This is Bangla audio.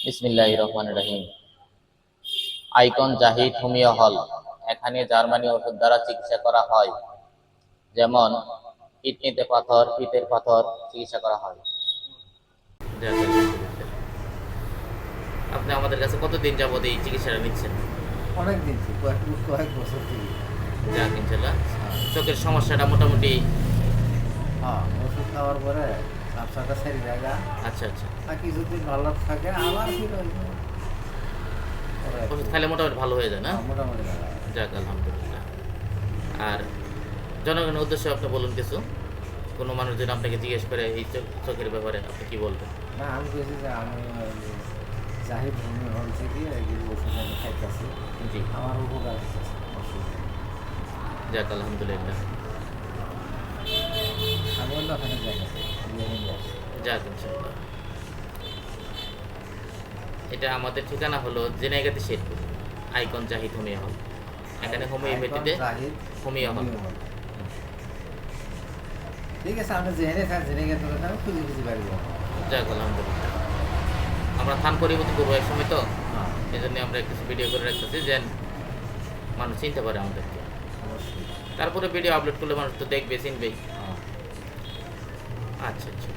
বিসমিল্লাহির রহমানির রহিম। Icon Zahid homeo hall. এখানে জার্মানি ওষুধ দ্বারা চিকিৎসা করা হয়, যেমন কিডনিতে পাথর, পিতের পাথর চিকিৎসা করা হয়। আপনি আমাদের কাছে কতদিন যাবত এই চিকিৎসাটা নিচ্ছেন? অনেক দিন থেকে, কয়েক বছর থেকে। যাক ইনশাল্লাহ। হ্যাঁ। চোখের সমস্যাটা মোটামুটি? হ্যাঁ, ওষুধ খাওয়ার পরে ব্যবসাটা সেরে জায়গা আচ্ছা আচ্ছা। আর কিছুদিন ভালো থাকে আবার ফির ওই পরে একটু ওষুধ খাইলে মোটামুটি ভালো হয়ে যায় না? মোটামুটি ভালো হয়। যাক আলহামদুলিল্লাহ। আর জনগণের উদ্দেশ্যে আপনি বলুন কিছু। কোনো মানুষ যদি আপনাকে জিজ্ঞেস করে এই চোখের ব্যাপারে, আপনি কি বলবেন? না, আমি বলছি যে আমি জাহিদ ভূমি হল থেকে এগুলো ওষুধ আমি খাইতেছি, জি। আমার উপকার হইতেছে, অসুবিধা নেই। যাক আলহামদুলিল্লাহ। আমি অন্য ওখানে যাই না, নিয়ে আসি। যাক ইনশাল্লাহ। এটা আমাদের ঠিকানা হলো Jhenaigati Sherpur, icon Zahid homeo hall. এখানে হোমিওপ্যাথিতে icon Zahid homeo hall. Homeo hall. ঠিক আছে, আপনি জেনে থাক, জেনে গেলে আমি খুঁজে খুঁজে বাড়ি যাবো। যাক আলহামদুলিল্লাহ। আমরা থান পরিবর্তন করবো এক সময়, তো হ্যাঁ, এই জন্য আমরা কিছু ভিডিও করে রাখতেছি যেন মানুষ চিনতে পারে আমাদেরকে। অবশ্যই। তারপরে ভিডিও আপলোড করলে মানুষ তো দেখবে, চিনবেই। হ্যাঁ। আচ্ছা আচ্ছা।